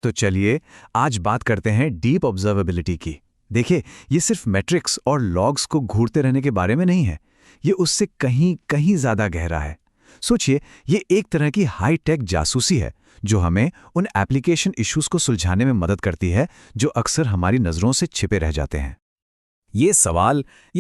तो चलिए आज बात करते हैं डीप ऑब्जर्वेबिलिटी की। देखिए, ये सिर्फ मैट्रिक्स और लॉग्स को घूरते रहने के बारे में नहीं है। ये उससे कहीं कहीं ज्यादा गहरा है। सोचिए, ये एक तरह की हाई टेक जासूसी है जो हमें उन एप्लीकेशन इश्यूज को सुलझाने में मदद करती है जो अक्सर हमारी नजरों से छिपे रह जाते हैं। ये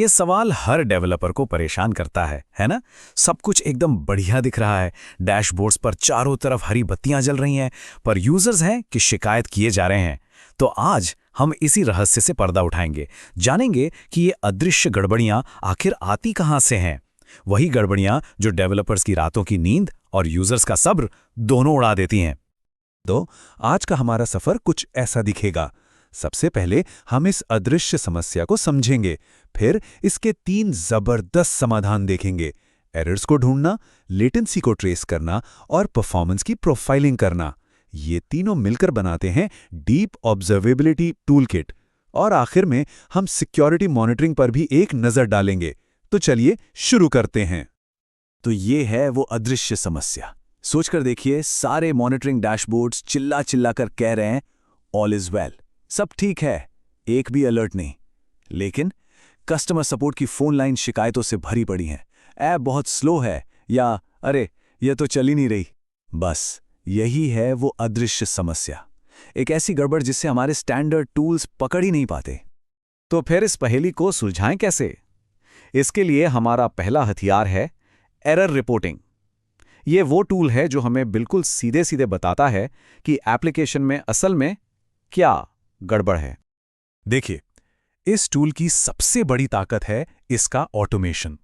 सवाल हर डेवलपर को परेशान करता है ना? सब कुछ एकदम बढ़िया दिख रहा है, डैशबोर्ड्स पर चारों तरफ हरी बत्तियां जल रही हैं, पर यूजर्स हैं कि शिकायत किए जा रहे हैं। तो आज हम इसी रहस्य से पर्दा उठाएंगे, जानेंगे कि ये अदृश्य गड़बड़ियां आखिर आती कहां से हैं। वही गड़बड़ियां जो डेवलपर्स की रातों की नींद और यूजर्स का सब्र दोनों उड़ा देती हैं। तो आज का हमारा सफर कुछ ऐसा दिखेगा। सबसे पहले हम इस अदृश्य समस्या को समझेंगे, फिर इसके 3 जबरदस्त समाधान देखेंगे: एरर्स को ढूंढना, लेटेंसी को ट्रेस करना और परफॉर्मेंस की प्रोफाइलिंग करना। ये तीनों मिलकर बनाते हैं डीप ऑब्जर्वेबिलिटी टूलकिट। और आखिर में हम सिक्योरिटी मॉनिटरिंग पर भी एक नजर डालेंगे। तो चलिए शुरू करते हैं। तो ये है वो अदृश्य समस्या। सोचकर देखिए, सारे मॉनिटरिंग डैशबोर्ड्स चिल्ला चिल्ला कर कह रहे हैं ऑल इज वेल, सब ठीक है, एक भी अलर्ट नहीं। लेकिन कस्टमर सपोर्ट की फोन लाइन शिकायतों से भरी पड़ी हैं। ऐप बहुत स्लो है, या अरे ये तो चल ही नहीं रही। बस यही है वो अदृश्य समस्या, एक ऐसी गड़बड़ जिससे हमारे स्टैंडर्ड टूल्स पकड़ ही नहीं पाते। तो फिर इस पहेली को सुलझाएं कैसे? इसके लिए हमारा पहला हथियार है एरर रिपोर्टिंग। ये वो टूल है जो हमें बिल्कुल सीधे सीधे बताता है कि एप्लीकेशन में असल में क्या गड़बड़ है। देखिए, इस टूल की सबसे बड़ी ताकत है इसका ऑटोमेशन।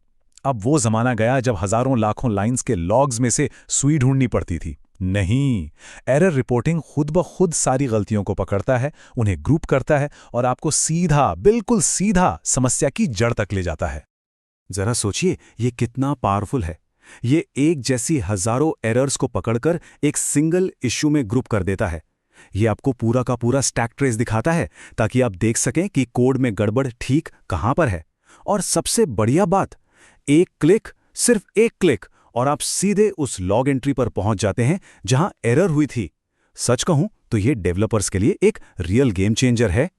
अब वो जमाना गया जब हजारों लाखों लाइंस के लॉग्स में से सुई ढूंढनी पड़ती थी। नहीं, एरर रिपोर्टिंग खुद ब खुद सारी गलतियों को पकड़ता है, उन्हें ग्रुप करता है और आपको सीधा, बिल्कुल सीधा समस्या की जड़ तक ले जाता है। जरा सोचिए, ये कितना पावरफुल है। ये एक जैसी हजारों एरर्स को पकड़कर एक सिंगल इश्यू में ग्रुप कर देता है। ये आपको पूरा का पूरा स्टैक ट्रेस दिखाता है ताकि आप देख सकें कि कोड में गड़बड़ ठीक कहां पर है। और सबसे बढ़िया बात, एक क्लिक, सिर्फ एक क्लिक, और आप सीधे उस लॉग एंट्री पर पहुंच जाते हैं जहां एरर हुई थी। सच कहूं तो ये डेवलपर्स के लिए एक रियल गेम चेंजर है।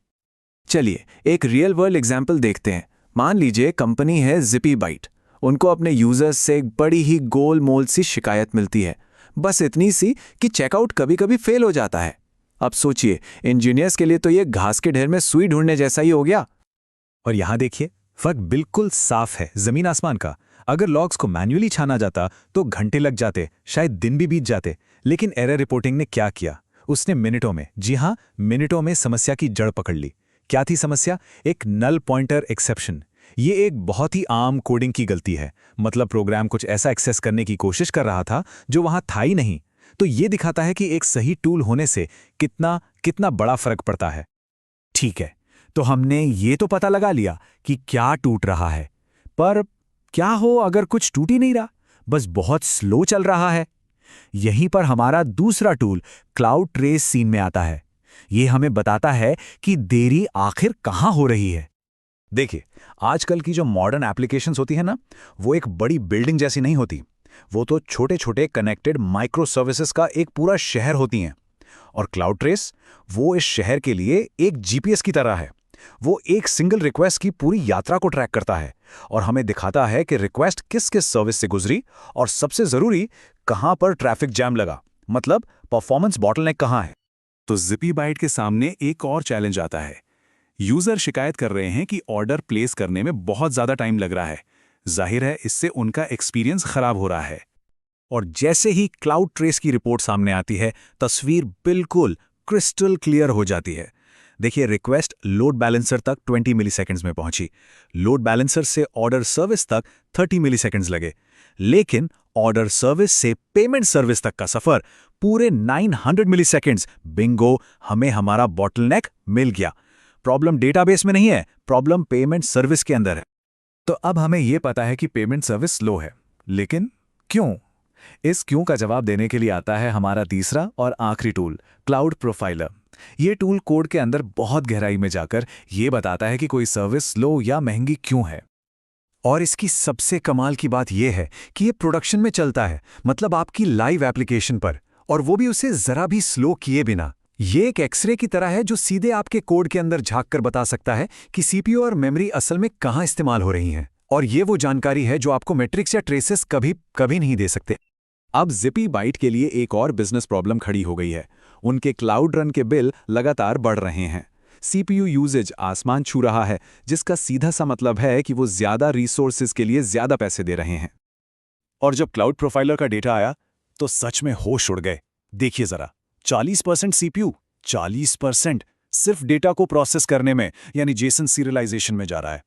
चलिए एक रियल वर्ल्ड एग्जाम्पल देखते हैं। मान लीजिए कंपनी है ZippyByte। उनको अपने यूजर्स से एक बड़ी ही गोलमोल सी शिकायत मिलती है, बस इतनी सी कि चेकआउट कभी कभी फेल हो जाता है। अब सोचिए, इंजीनियर्स के लिए तो ये घास के ढेर में सुई ढूंढने जैसा ही हो गया। और यहां देखिए, फर्क बिल्कुल साफ है, जमीन आसमान का। अगर लॉग्स को मैन्युअली छाना जाता तो घंटे लग जाते, शायद दिन भी बीत जाते। लेकिन एरर रिपोर्टिंग ने क्या किया? उसने मिनटों में, जी हां, मिनटों में समस्या की जड़ पकड़ ली। क्या थी समस्या? एक नल पॉइंटर एक्सेप्शन। ये एक बहुत ही आम कोडिंग की गलती है। मतलब प्रोग्राम कुछ ऐसा एक्सेस करने की कोशिश कर रहा था जो वहां था ही नहीं। तो ये दिखाता है कि एक सही टूल होने से कितना कितना बड़ा फर्क पड़ता है। ठीक है, तो हमने ये तो पता लगा लिया कि क्या टूट रहा है, पर क्या हो अगर कुछ टूट ही नहीं रहा, बस बहुत स्लो चल रहा है? यहीं पर हमारा दूसरा टूल क्लाउड ट्रेस सीन में आता है। ये हमें बताता है कि देरी आखिर कहां हो रही है। देखिए, आजकल की जो मॉडर्न एप्लीकेशंस होती है ना, वो एक बड़ी बिल्डिंग जैसी नहीं होती। वो तो छोटे छोटे कनेक्टेड माइक्रो सर्विसेज का एक पूरा शहर होती हैं। और क्लाउड ट्रेस, वो इस शहर के लिए एक जीपीएस की तरह है। वो एक सिंगल रिक्वेस्ट की पूरी यात्रा को ट्रैक करता है और हमें दिखाता है कि रिक्वेस्ट किस किस सर्विस से गुजरी, और सबसे जरूरी, कहां पर ट्रैफिक जैम लगा, मतलब परफॉर्मेंस बॉटलनेक कहां है। तो ZippyByte के सामने एक और चैलेंज आता है। यूजर शिकायत कर रहे हैं कि ऑर्डर प्लेस करने में बहुत ज्यादा टाइम लग रहा है। जाहिर है, इससे उनका एक्सपीरियंस खराब हो रहा है। और जैसे ही क्लाउड ट्रेस की रिपोर्ट सामने आती है, तस्वीर बिल्कुल क्रिस्टल क्लियर हो जाती है। देखिए, रिक्वेस्ट लोड बैलेंसर तक 20 मिलीसेकंड्स में पहुंची। लोड बैलेंसर से ऑर्डर सर्विस तक 30 मिलीसेकंड्स लगे। लेकिन ऑर्डर सर्विस से पेमेंट सर्विस तक का सफर पूरे 900 मिलीसेकंड्स। बिंगो, हमें हमारा बॉटलनेक मिल गया। प्रॉब्लम डेटाबेस में नहीं है, प्रॉब्लम पेमेंट सर्विस के अंदर है। तो अब हमें यह पता है कि पेमेंट सर्विस स्लो है, लेकिन क्यों? इस क्यों का जवाब देने के लिए आता है हमारा तीसरा और आखिरी टूल, क्लाउड प्रोफाइलर। ये टूल कोड के अंदर बहुत गहराई में जाकर यह बताता है कि कोई सर्विस स्लो या महंगी क्यों है। और इसकी सबसे कमाल की बात यह है कि ये प्रोडक्शन में चलता है, मतलब आपकी लाइव एप्लीकेशन पर, और वो भी उसे जरा भी स्लो किए बिना। ये एक एक्सरे की तरह है जो सीधे आपके कोड के अंदर झांक कर बता सकता है कि सीपीयू और मेमोरी असल में कहाँ इस्तेमाल हो रही हैं। और ये वो जानकारी है जो आपको मैट्रिक्स या ट्रेसेस कभी कभी नहीं दे सकते। अब जिपी बाइट के लिए एक और बिजनेस प्रॉब्लम खड़ी हो गई है। उनके क्लाउड रन के बिल लगातार बढ़ रहे हैं। सीपीयू यूजेज आसमान छू रहा है, जिसका सीधा सा मतलब है कि वो ज्यादा रिसोर्सेज के लिए ज्यादा पैसे दे रहे हैं। और जब क्लाउड प्रोफाइलर का डेटा आया तो सच में होश उड़ गए। देखिए जरा, 40% सीपीयू, 40% सिर्फ डेटा को प्रोसेस करने में यानी जेसन सीरियलाइजेशन में जा रहा है,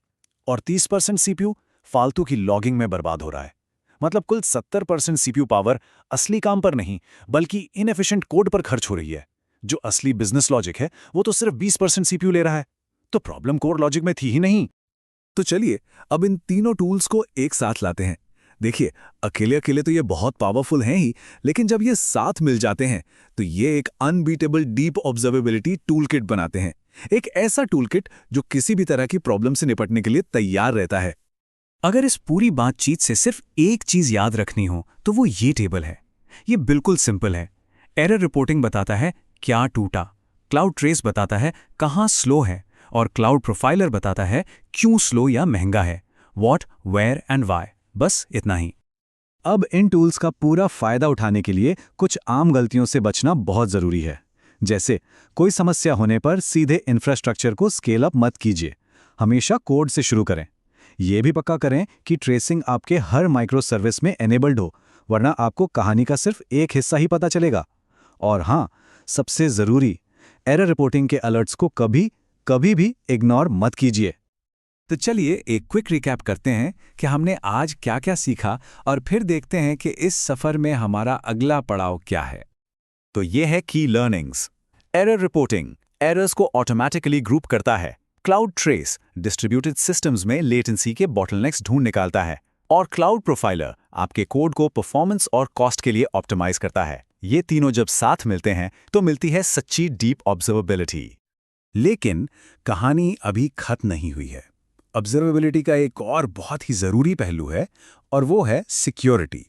और 30% सीपीयू फालतू की लॉगिंग में बर्बाद हो रहा है। मतलब कुल 70% सीपीयू पावर असली काम पर नहीं बल्कि इनएफिशिएंट कोड पर खर्च हो रही है। जो असली बिजनेस लॉजिक है वो तो सिर्फ 20% सीपीयू ले रहा है। तो प्रॉब्लम कोर लॉजिक में थी ही नहीं। तो चलिए अब इन तीनों टूल्स को एक साथ लाते हैं। देखिए, अकेले अकेले तो ये बहुत पावरफुल हैं ही, लेकिन जब ये साथ मिल जाते हैं तो ये एक अनबीटेबल डीप ऑब्जर्वेबिलिटी टूलकिट बनाते हैं। एक ऐसा टूलकिट जो किसी भी तरह की प्रॉब्लम से निपटने के लिए तैयार रहता है। अगर इस पूरी बातचीत से सिर्फ एक चीज याद रखनी हो तो वो ये टेबल है। ये बिल्कुल सिंपल है। एरर रिपोर्टिंग बताता है क्या टूटा, क्लाउड ट्रेस बताता है कहाँ स्लो है, और क्लाउड प्रोफाइलर बताता है क्यों स्लो या महंगा है। व्हाट, वेयर एंड व्हाई, बस इतना ही। अब इन टूल्स का पूरा फायदा उठाने के लिए कुछ आम गलतियों से बचना बहुत जरूरी है। जैसे कोई समस्या होने पर सीधे इंफ्रास्ट्रक्चर को स्केल अप मत कीजिए। हमेशा कोड से शुरू करें। यह भी पक्का करें कि ट्रेसिंग आपके हर माइक्रो सर्विस में एनेबल्ड हो, वरना आपको कहानी का सिर्फ एक हिस्सा ही पता चलेगा। और हाँ, सबसे जरूरी, एरर रिपोर्टिंग के अलर्ट्स को कभी भी इग्नोर मत कीजिए। तो चलिए एक क्विक रिकैप करते हैं कि हमने आज क्या क्या सीखा, और फिर देखते हैं कि इस सफर में हमारा अगला पड़ाव क्या है। तो ये है की लर्निंग्स। एरर रिपोर्टिंग एरर्स को ऑटोमेटिकली ग्रुप करता है। क्लाउड ट्रेस डिस्ट्रीब्यूटेड सिस्टम्स में लेटेंसी के बॉटलनेक्स ढूंढ निकालता है। और क्लाउड प्रोफाइलर आपके कोड को परफॉर्मेंस और कॉस्ट के लिए ऑप्टिमाइज करता है। ये तीनों जब साथ मिलते हैं तो मिलती है सच्ची डीप ऑब्जर्वेबिलिटी। लेकिन कहानी अभी खत्म नहीं हुई है। ऑब्जर्वेबिलिटी का एक और बहुत ही ज़रूरी पहलू है, और वो है सिक्योरिटी।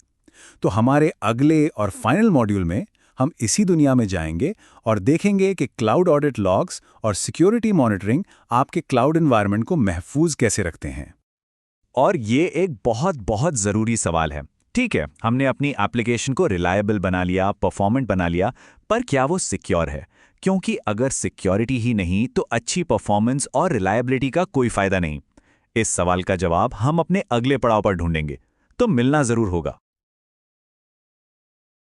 तो हमारे अगले और फाइनल मॉड्यूल में हम इसी दुनिया में जाएंगे और देखेंगे कि क्लाउड ऑडिट लॉग्स और सिक्योरिटी मॉनिटरिंग आपके क्लाउड एनवायरनमेंट को महफूज कैसे रखते हैं। और ये एक बहुत ज़रूरी सवाल है। ठीक है, हमने अपनी एप्लीकेशन को रिलायबल बना लिया, परफॉर्मेंट बना लिया, पर क्या वो सिक्योर है? क्योंकि अगर सिक्योरिटी ही नहीं तो अच्छी परफॉर्मेंस और रिलायबिलिटी का कोई फायदा नहीं। इस सवाल का जवाब हम अपने अगले पड़ाव पर ढूंढेंगे, तो मिलना जरूर होगा।